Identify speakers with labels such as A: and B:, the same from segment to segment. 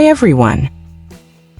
A: Hi everyone!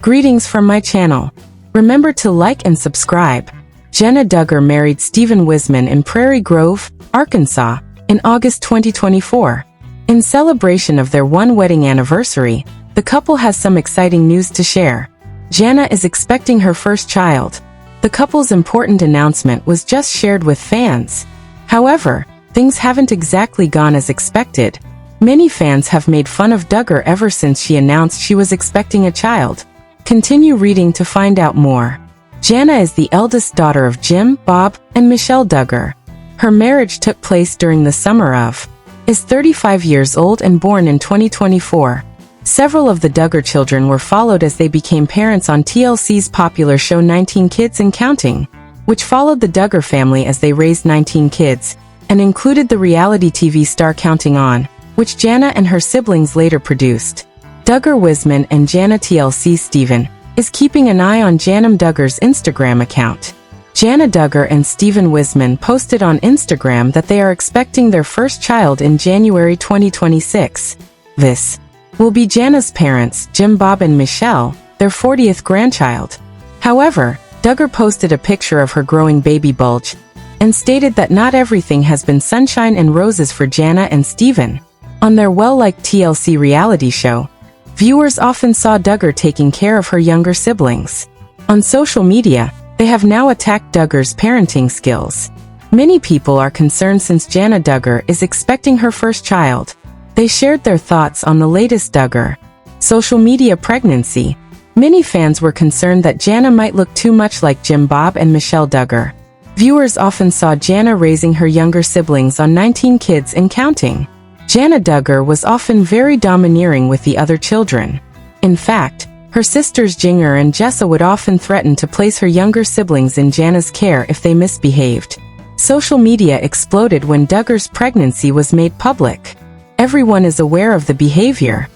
A: Greetings from my channel. Remember to like and subscribe. Jana Duggar married Stephen Wissmann in Prairie Grove, Arkansas, in August 2024. In celebration of their wedding anniversary, the couple has some exciting news to share. Jana is expecting her first child. The couple's important announcement was just shared with fans. However, things haven't exactly gone as expected. Many fans have made fun of Duggar ever since she announced she was expecting a child. Continue reading to find out more. Jana is the eldest daughter of Jim, Bob, and Michelle Duggar. Her marriage took place during the summer of. Is 35 years old and born in 2024. Several of the Duggar children were followed as they became parents on TLC's popular show 19 Kids and Counting, which followed the Duggar family as they raised 19 kids, and included the reality TV star Counting On, which Jana and her siblings later produced. Duggar Wissmann and Jana TLC Stephen is keeping an eye on Jana Duggar's Instagram account. Jana Duggar and Stephen Wissmann posted on Instagram that they are expecting their first child in January 2026. This will be Jana's parents, Jim, Bob, and Michelle, their 40th grandchild. However, Duggar posted a picture of her growing baby bulge and stated that not everything has been sunshine and roses for Jana and Stephen. On their well-liked TLC reality show, viewers often saw Duggar taking care of her younger siblings. On social media, they have now attacked Duggar's parenting skills. Many people are concerned since Jana Duggar is expecting her first child. They shared their thoughts on the latest Duggar social media pregnancy. Many fans were concerned that Jana might look too much like Jim, Bob, and Michelle Duggar. Viewers often saw Jana raising her younger siblings on 19 Kids and Counting. Jana Duggar was often very domineering with the other children. In fact, her sisters Jinger and Jessa would often threaten to place her younger siblings in Jana's care if they misbehaved. Social media exploded when Duggar's pregnancy was made public. Everyone is aware of the behavior.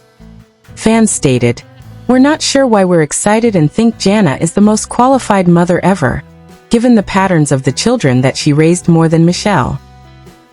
A: Fans stated, "We're not sure why we're excited and think Jana is the most qualified mother ever, given the patterns of the children that she raised more than Michelle.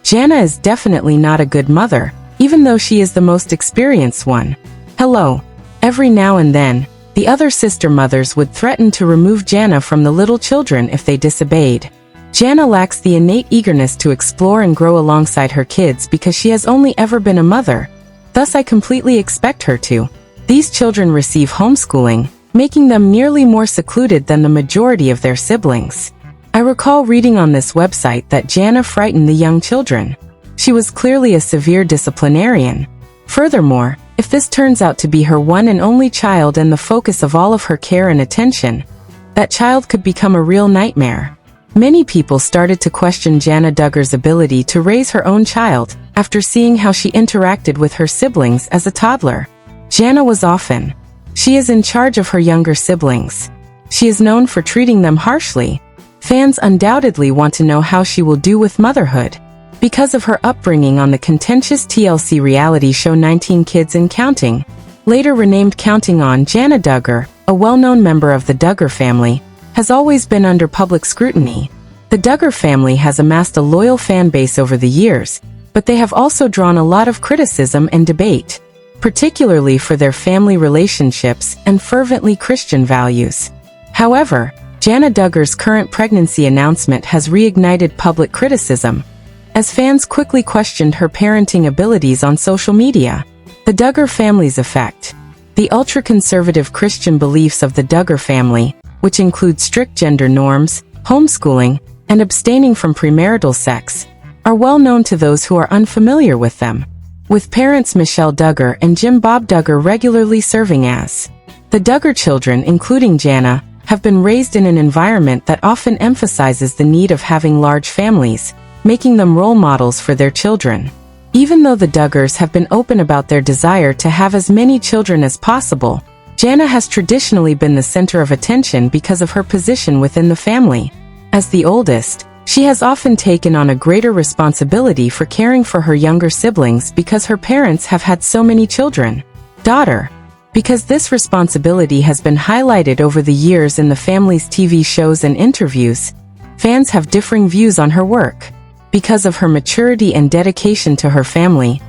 A: Jana is definitely not a good mother, even though she is the most experienced one. Hello." Every now and then, the other sister mothers would threaten to remove Jana from the little children if they disobeyed. Jana lacks the innate eagerness to explore and grow alongside her kids because she has only ever been a mother. Thus I completely expect her to. These children receive homeschooling, making them nearly more secluded than the majority of their siblings. I recall reading on this website that Jana frightened the young children. She was clearly a severe disciplinarian. Furthermore, if this turns out to be her one and only child and the focus of all of her care and attention, that child could become a real nightmare. Many people started to question Jana Duggar's ability to raise her own child after seeing how she interacted with her siblings as a toddler. Jana was often. She is in charge of her younger siblings. She is known for treating them harshly. Fans undoubtedly want to know how she will do with motherhood. Because of her upbringing on the contentious TLC reality show 19 Kids and Counting, later renamed Counting On, Jana Duggar, a well-known member of the Duggar family, has always been under public scrutiny. The Duggar family has amassed a loyal fan base over the years, but they have also drawn a lot of criticism and debate, particularly for their family relationships and fervently Christian values. However, Jana Duggar's current pregnancy announcement has reignited public criticism, as fans quickly questioned her parenting abilities on social media. The Duggar family's effect. The ultra-conservative Christian beliefs of the Duggar family, which include strict gender norms, homeschooling, and abstaining from premarital sex, are well known to those who are unfamiliar with them, with parents Michelle Duggar and Jim Bob Duggar regularly serving as. The Duggar children, including Jana, have been raised in an environment that often emphasizes the need of having large families, making them role models for their children. Even though the Duggars have been open about their desire to have as many children as possible, Jana has traditionally been the center of attention because of her position within the family. As the oldest, she has often taken on a greater responsibility for caring for her younger siblings because her parents have had so many children. Daughter. Because this responsibility has been highlighted over the years in the family's TV shows and interviews, fans have differing views on her work. Because of her maturity and dedication to her family,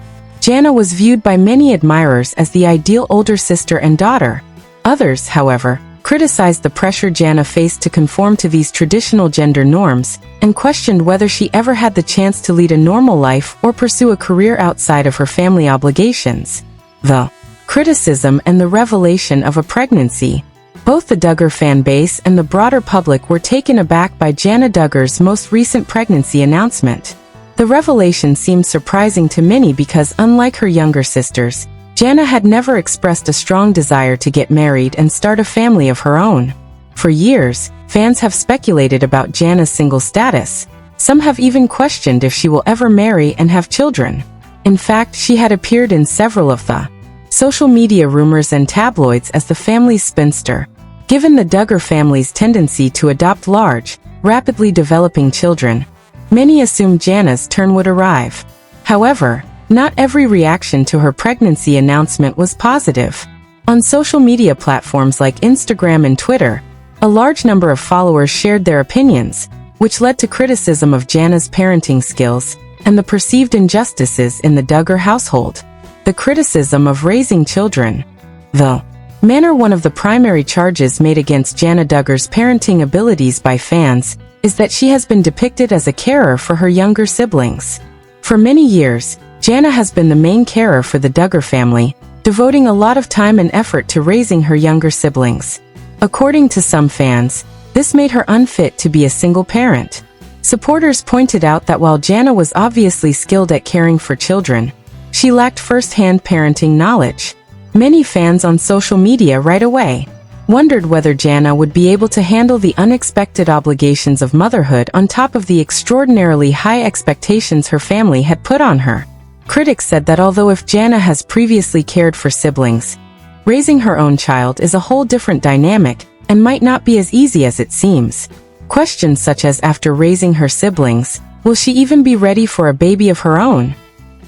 A: Jana was viewed by many admirers as the ideal older sister and daughter. Others, however, criticized the pressure Jana faced to conform to these traditional gender norms, and questioned whether she ever had the chance to lead a normal life or pursue a career outside of her family obligations. The criticism and the revelation of a pregnancy. Both the Duggar fan base and the broader public were taken aback by Jana Duggar's most recent pregnancy announcement. The revelation seemed surprising to many because, unlike her younger sisters, Jana had never expressed a strong desire to get married and start a family of her own. For years, fans have speculated about Jana's single status. Some have even questioned if she will ever marry and have children. In fact, she had appeared in several of the social media rumors and tabloids as the family's spinster. Given the Duggar family's tendency to adopt large, rapidly developing children, many assumed Jana's turn would arrive. However, not every reaction to her pregnancy announcement was positive. On social media platforms like Instagram and Twitter, a large number of followers shared their opinions, which led to criticism of Jana's parenting skills and the perceived injustices in the Duggar household. The criticism of raising children. The manner one of the primary charges made against Jana Duggar's parenting abilities by fans is that she has been depicted as a carer for her younger siblings. For many years, Jana has been the main carer for the Duggar family, devoting a lot of time and effort to raising her younger siblings. According to some fans, this made her unfit to be a single parent. Supporters pointed out that while Jana was obviously skilled at caring for children, she lacked first-hand parenting knowledge. Many fans on social media right away wondered whether Jana would be able to handle the unexpected obligations of motherhood on top of the extraordinarily high expectations her family had put on her. Critics said that although if Jana has previously cared for siblings, raising her own child is a whole different dynamic and might not be as easy as it seems. Questions such as, after raising her siblings, will she even be ready for a baby of her own,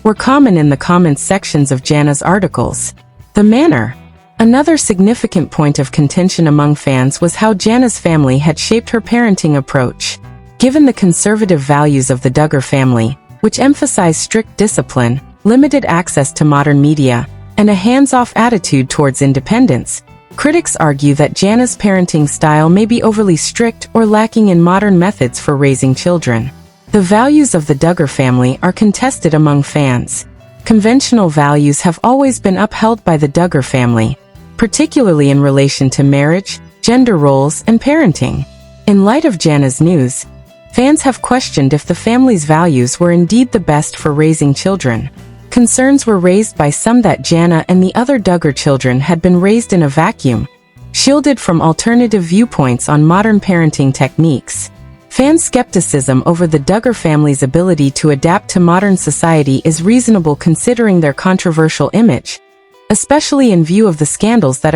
A: were common in the comments sections of Jana's articles. The manner. Another significant point of contention among fans was how Jana's family had shaped her parenting approach. Given the conservative values of the Duggar family, which emphasize strict discipline, limited access to modern media, and a hands-off attitude towards independence, critics argue that Jana's parenting style may be overly strict or lacking in modern methods for raising children. The values of the Duggar family are contested among fans. Conventional values have always been upheld by the Duggar family, particularly in relation to marriage, gender roles, and parenting. In light of Jana's news, fans have questioned if the family's values were indeed the best for raising children. Concerns were raised by some that Jana and the other Duggar children had been raised in a vacuum, shielded from alternative viewpoints on modern parenting techniques. Fan skepticism over the Duggar family's ability to adapt to modern society is reasonable considering their controversial image, especially in view of the scandals that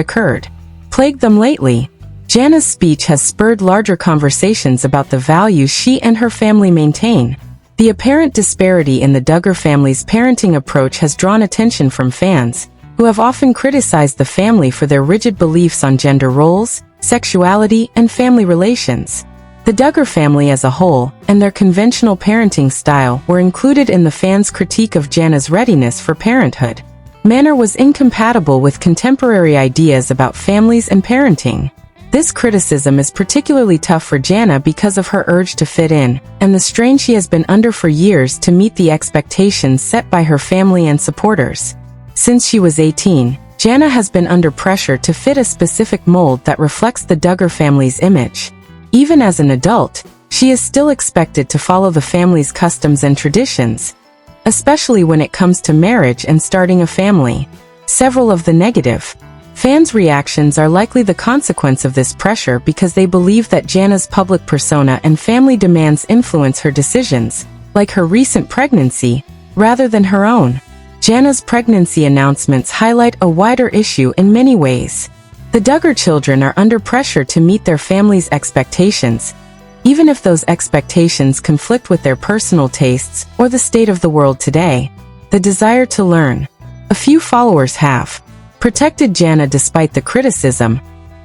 A: plagued them lately. Jana's speech has spurred larger conversations about the values she and her family maintain. The apparent disparity in the Duggar family's parenting approach has drawn attention from fans, who have often criticized the family for their rigid beliefs on gender roles, sexuality, and family relations. The Duggar family as a whole, and their conventional parenting style, were included in the fans' critique of Jana's readiness for parenthood. Manner was incompatible with contemporary ideas about families and parenting. This criticism is particularly tough for Jana because of her urge to fit in, and the strain she has been under for years to meet the expectations set by her family and supporters. Since she was 18, Jana has been under pressure to fit a specific mold that reflects the Duggar family's image. Even as an adult, she is still expected to follow the family's customs and traditions, especially when it comes to marriage and starting a family. Several of the negative fans' reactions are likely the consequence of this pressure because they believe that Jana's public persona and family demands influence her decisions, like her recent pregnancy, rather than her own. Jana's pregnancy announcements highlight a wider issue in many ways. The Duggar children are under pressure to meet their family's expectations, even if those expectations conflict with their personal tastes or the state of the world today. The desire to learn. A few followers have protected Jana despite the criticism,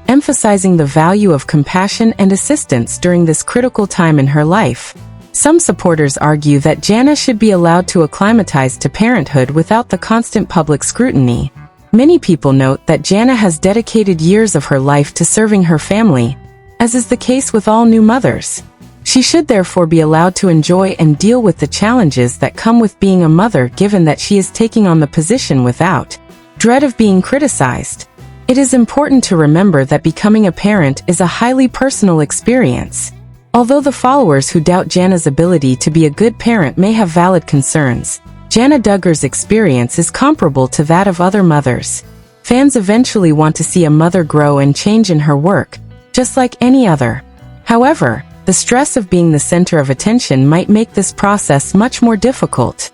A: emphasizing the value of compassion and assistance during this critical time in her life. Some supporters argue that Jana should be allowed to acclimatize to parenthood without the constant public scrutiny. Many people note that Jana has dedicated years of her life to serving her family, as is the case with all new mothers. She should therefore be allowed to enjoy and deal with the challenges that come with being a mother, given that she is taking on the position without dread of being criticized. It is important to remember that becoming a parent is a highly personal experience. Although the followers who doubt Jana's ability to be a good parent may have valid concerns, Jana Duggar's experience is comparable to that of other mothers. Fans eventually want to see a mother grow and change in her work, just like any other. However, the stress of being the center of attention might make this process much more difficult.